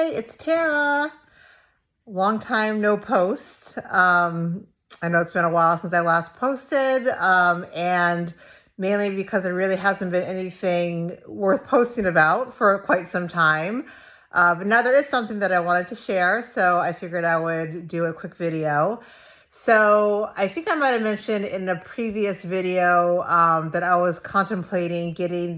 Hey, it's Tara. Long time no post. I know it's been a while since I last posted, and mainly because there really hasn't been anything worth posting about for quite some time. But now there is something that I wanted to share, so I figured I would do a quick video. So I think I might have mentioned in a previous video that I was contemplating getting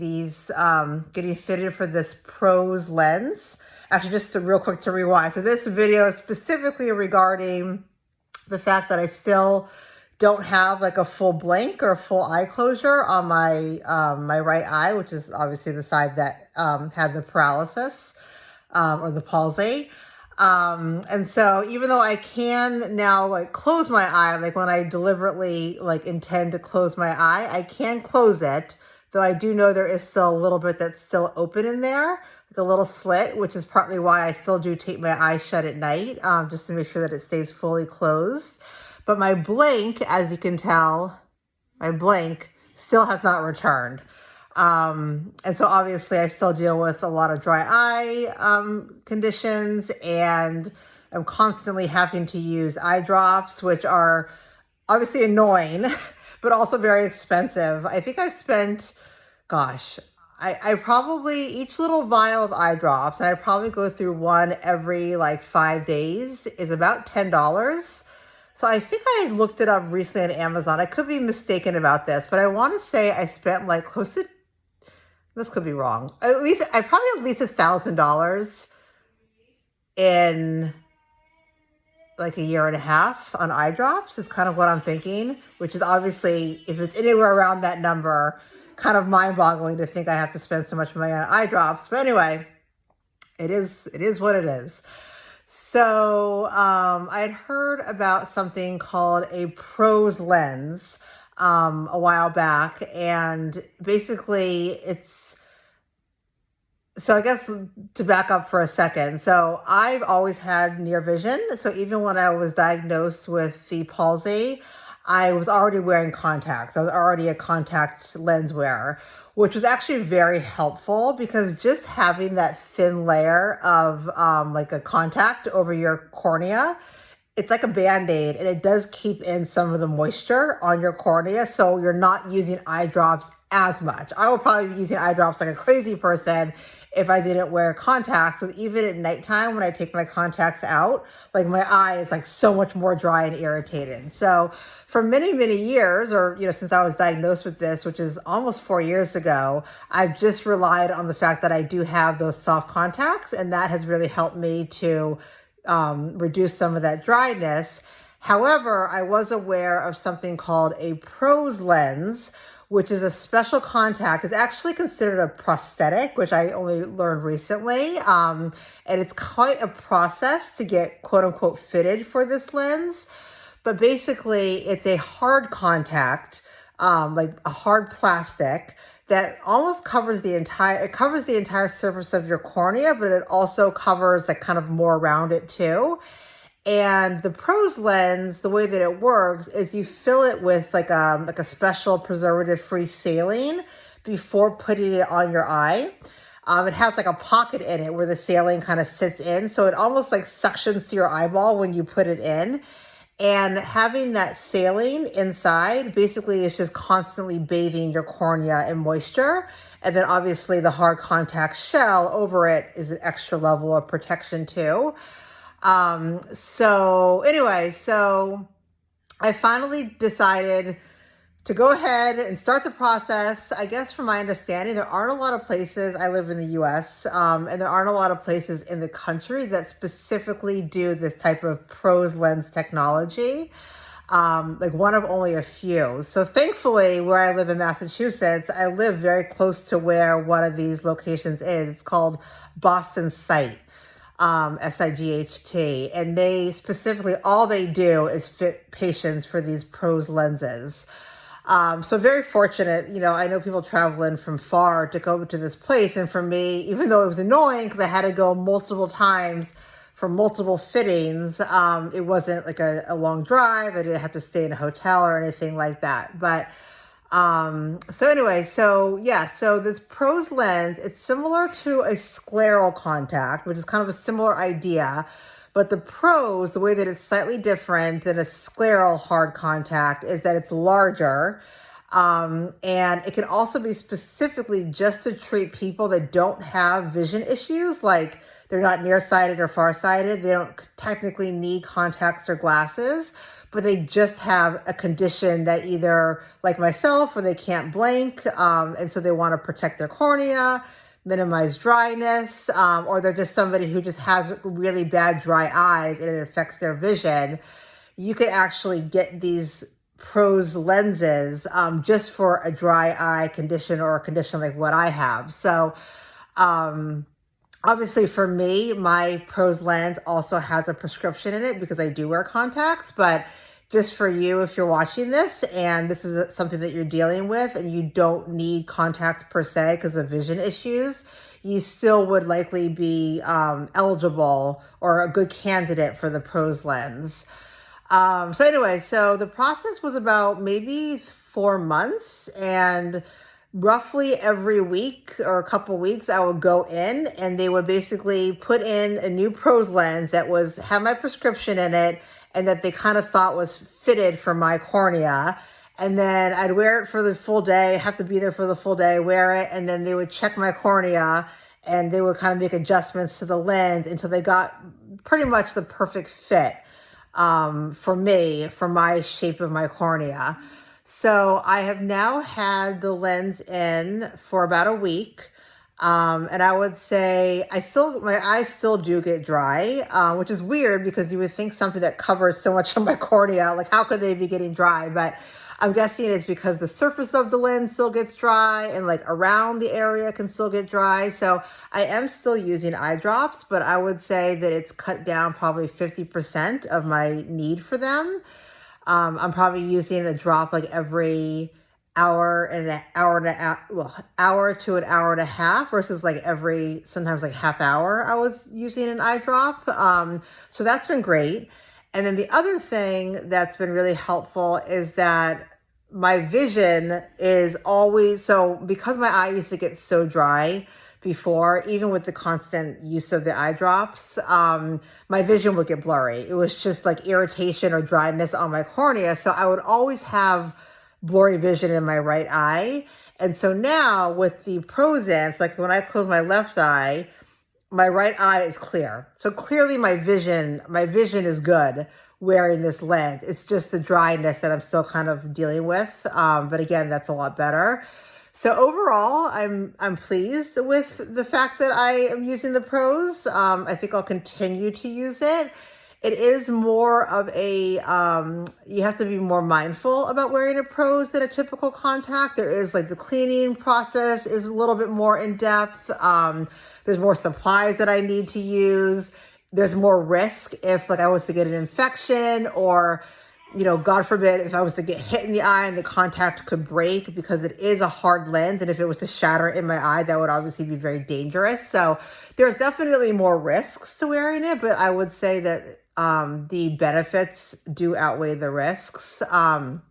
fitted for this PROSE lens. Actually, just real quick to rewind. So this video is specifically regarding the fact that I still don't have like a full blank or full eye closure on my right eye, which is obviously the side that had the paralysis or the palsy. And so even though I can now like close my eye, like when I deliberately like intend to close my eye, I can close it, though I do know there is still a little bit that's still open in there, like a little slit, which is partly why I still do tape my eyes shut at night, just to make sure that it stays fully closed. But my blank, as you can tell, my blank still has not returned. And so obviously I still deal with a lot of dry eye conditions, and I'm constantly having to use eye drops, which are obviously annoying, but also very expensive. I think I spent, gosh, I probably, each little vial of eye drops, and I probably go through one every like 5 days, is about $10. So I think I looked it up recently on Amazon. I could be mistaken about this, but I want to say I spent like close to, this could be wrong, I probably at least $1,000 in like a year and a half on eye drops is kind of what I'm thinking, which is obviously, if it's anywhere around that number, kind of mind-boggling to think I have to spend so much money on eye drops. But anyway, it is what it is. So I had heard about something called a PROSE lens a while back, and basically so I guess to back up for a second. So I've always had near vision. So even when I was diagnosed with the palsy, I was already wearing contacts. I was already a contact lens wearer, which was actually very helpful because just having that thin layer of like a contact over your cornea, it's like a Band-Aid, and it does keep in some of the moisture on your cornea, so you're not using eye drops as much. I will probably be using eye drops like a crazy person if I didn't wear contacts. So even at nighttime when I take my contacts out, like my eye is like so much more dry and irritated. So for many, many years, or since I was diagnosed with this, which is almost 4 years ago, I've just relied on the fact that I do have those soft contacts, and that has really helped me to reduce some of that dryness. However, I was aware of something called a PROSE lens, which is a special contact. It's actually considered a prosthetic, which I only learned recently. And it's quite a process to get quote unquote fitted for this lens. But basically it's a hard contact, like a hard plastic that almost covers the entire surface of your cornea, but it also covers like kind of more around it too. And the PROSE lens, the way that it works is you fill it with like a special preservative-free saline before putting it on your eye. It has like a pocket in it where the saline kind of sits in, so it almost like suctions to your eyeball when you put it in. And having that saline inside basically is just constantly bathing your cornea in moisture. And then obviously the hard contact shell over it is an extra level of protection too. So anyway, so I finally decided to go ahead and start the process. I guess from my understanding, there aren't a lot of places, I live in the US, and there aren't a lot of places in the country that specifically do this type of PROSE lens technology. Like one of only a few. So thankfully, where I live in Massachusetts, I live very close to where one of these locations is. It's called Boston Sight. SIGHT, and they specifically, all they do is fit patients for these PROSE lenses. So very fortunate, I know people travel in from far to go to this place. And for me, even though it was annoying because I had to go multiple times for multiple fittings, it wasn't like a long drive. I didn't have to stay in a hotel or anything like that. But So anyway, so yeah, so this PROSE lens, it's similar to a scleral contact, which is kind of a similar idea, but the pros, the way that it's slightly different than a scleral hard contact is that it's larger. And it can also be specifically just to treat people that don't have vision issues, like they're not nearsighted or farsighted. They don't technically need contacts or glasses, but they just have a condition that either, like myself, or they can't blink, and so they want to protect their cornea, minimize dryness, or they're just somebody who just has really bad dry eyes and it affects their vision. You could actually get these PROSE lenses just for a dry eye condition or a condition like what I have. So, um, obviously, for me, my PROSE lens also has a prescription in it because I do wear contacts. But just for you, if you're watching this and this is something that you're dealing with and you don't need contacts per se because of vision issues, you still would likely be eligible or a good candidate for the PROSE lens. So anyway, so the process was about maybe 4 months, and roughly every week or a couple weeks I would go in and they would basically put in a new PROSE lens that was had my prescription in it and that they kind of thought was fitted for my cornea. And then I'd wear it for the full day, have to be there for the full day, wear it, and then they would check my cornea and they would kind of make adjustments to the lens until they got pretty much the perfect fit for me, for my shape of my cornea. So I have now had the lens in for about a week. And I would say my eyes still do get dry, which is weird because you would think something that covers so much of my cornea, like how could they be getting dry? But I'm guessing it's because the surface of the lens still gets dry and like around the area can still get dry. So I am still using eye drops, but I would say that it's cut down probably 50% of my need for them. I'm probably using a drop like every hour to an hour and a half versus like every sometimes like half hour I was using an eye drop. So that's been great. And then the other thing that's been really helpful is that my vision is always so because my eye used to get so dry before, even with the constant use of the eye drops, my vision would get blurry. It was just like irritation or dryness on my cornea. So I would always have blurry vision in my right eye. And so now with the PROSE, like when I close my left eye, my right eye is clear. So clearly my vision is good wearing this lens. It's just the dryness that I'm still kind of dealing with. But again, that's a lot better. So overall, I'm pleased with the fact that I am using the PROSE. I think I'll continue to use it. It is more of you have to be more mindful about wearing a PROSE than a typical contact. There is like the cleaning process is a little bit more in depth. There's more supplies that I need to use. There's more risk if like I was to get an infection or, God forbid, if I was to get hit in the eye and the contact could break because it is a hard lens. And if it was to shatter in my eye, that would obviously be very dangerous. So there's definitely more risks to wearing it, but I would say that the benefits do outweigh the risks. And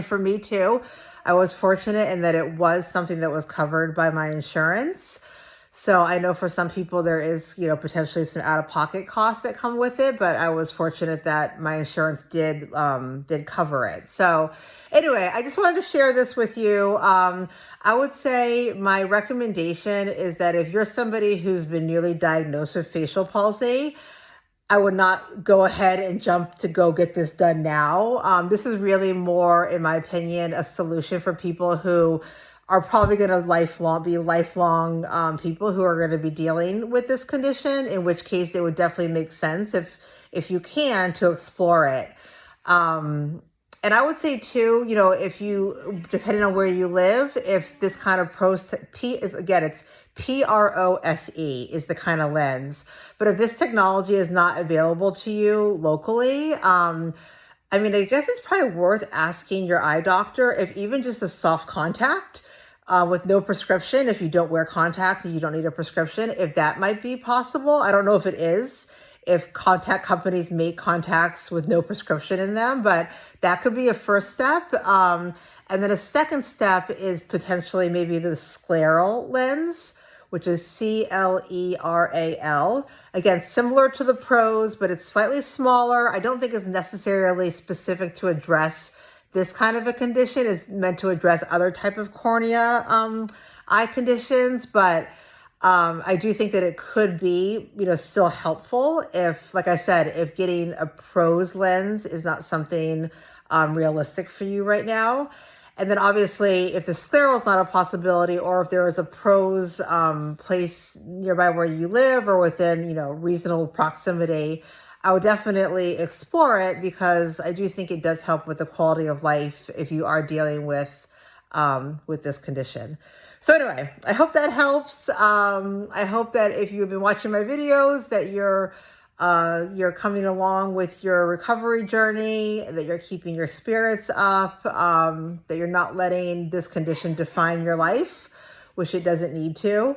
for me too, I was fortunate in that it was something that was covered by my insurance. So I know for some people there is, potentially some out-of-pocket costs that come with it, but I was fortunate that my insurance did cover it. So anyway, I just wanted to share this with you. I would say my recommendation is that if you're somebody who's been newly diagnosed with facial palsy, I would not go ahead and jump to go get this done now. This is really more, in my opinion, a solution for people who are probably going to be lifelong people who are going to be dealing with this condition, in which case it would definitely make sense if you can to explore it. And I would say too, if you, depending on where you live, if this kind of it's PROSE is the kind of lens. But if this technology is not available to you locally, I guess it's probably worth asking your eye doctor if even just a soft contact with no prescription, if you don't wear contacts and you don't need a prescription, if that might be possible. I don't know if it is if contact companies make contacts with no prescription in them, but that could be a first step. And then a second step is potentially maybe the scleral lens, which is CLERAL. Again, similar to the PROSE, but it's slightly smaller. I don't think it's necessarily specific to address this kind of a condition. It's meant to address other type of cornea eye conditions, but I do think that it could be, still helpful if, like I said, if getting a PROSE lens is not something realistic for you right now. And then obviously, if the scleral is not a possibility, or if there is a PROSE place nearby where you live or within, reasonable proximity, I would definitely explore it, because I do think it does help with the quality of life if you are dealing with this condition. So anyway, I hope that helps. I hope that if you've been watching my videos, that you're coming along with your recovery journey, that you're keeping your spirits up, that you're not letting this condition define your life, which it doesn't need to.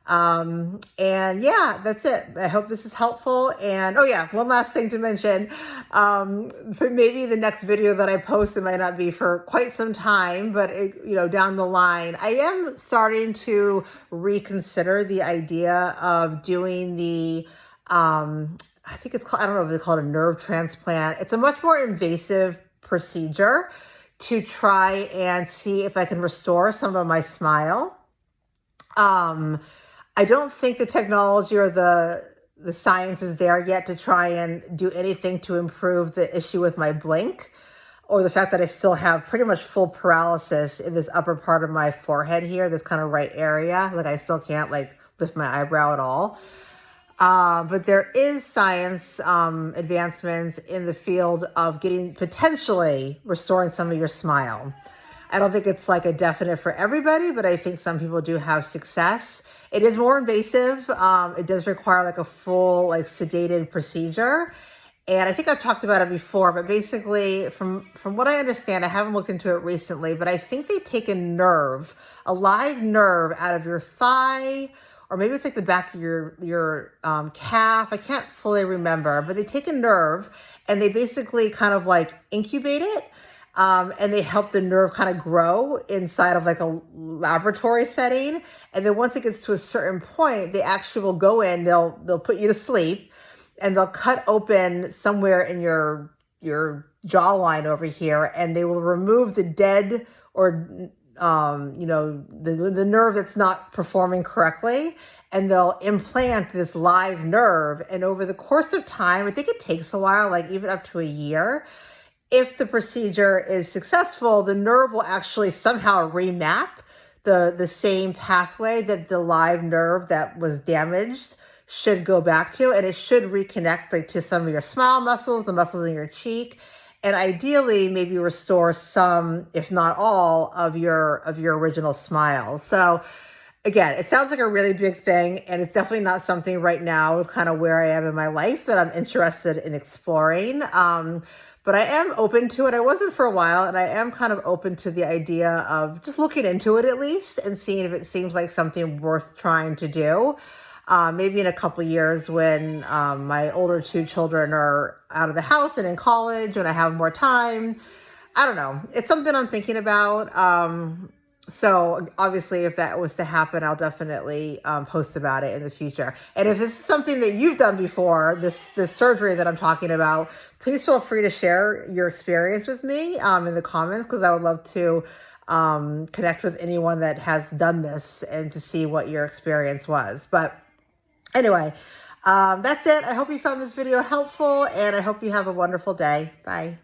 And yeah, that's it. I hope this is helpful. And oh yeah, one last thing to mention, for maybe the next video that I post, it might not be for quite some time, but down the line, I am starting to reconsider the idea of doing the, I think it's called, I don't know if they call it a nerve transplant. It's a much more invasive procedure to try and see if I can restore some of my smile. I don't think the technology or the science is there yet to try and do anything to improve the issue with my blink, or the fact that I still have pretty much full paralysis in this upper part of my forehead here, this kind of right area. Like I still can't lift my eyebrow at all. But there is science advancements in the field of potentially restoring some of your smile. I don't think it's a definite for everybody, but I think some people do have success. It is more invasive. It does require a full sedated procedure. And I think I've talked about it before, but basically from what I understand, I haven't looked into it recently, but I think they take a live nerve out of your thigh, or maybe it's the back of your calf. I can't fully remember, but they take a nerve and they basically kind of incubate it. And they help the nerve kind of grow inside of a laboratory setting. And then once it gets to a certain point, they actually will go in, they'll put you to sleep, and they'll cut open somewhere in your jawline over here, and they will remove the dead or the nerve that's not performing correctly, and they'll implant this live nerve. And over the course of time, I think it takes a while, even up to a year. If the procedure is successful, the nerve will actually somehow remap the same pathway that the live nerve that was damaged should go back to, and it should reconnect to some of your smile muscles, the muscles in your cheek, and ideally maybe restore some, if not all, of your original smile. So again, it sounds like a really big thing, and it's definitely not something right now with kind of where I am in my life that I'm interested in exploring. But I am open to it. I wasn't for a while, and I am kind of open to the idea of just looking into it at least and seeing if it seems like something worth trying to do. Maybe in a couple of years when my older two children are out of the house and in college, when I have more time. I don't know. It's something I'm thinking about. So obviously, if that was to happen, I'll definitely post about it in the future. And if this is something that you've done before, this surgery that I'm talking about, please feel free to share your experience with me in the comments, because I would love to connect with anyone that has done this and to see what your experience was. But anyway, that's it. I hope you found this video helpful, and I hope you have a wonderful day. Bye.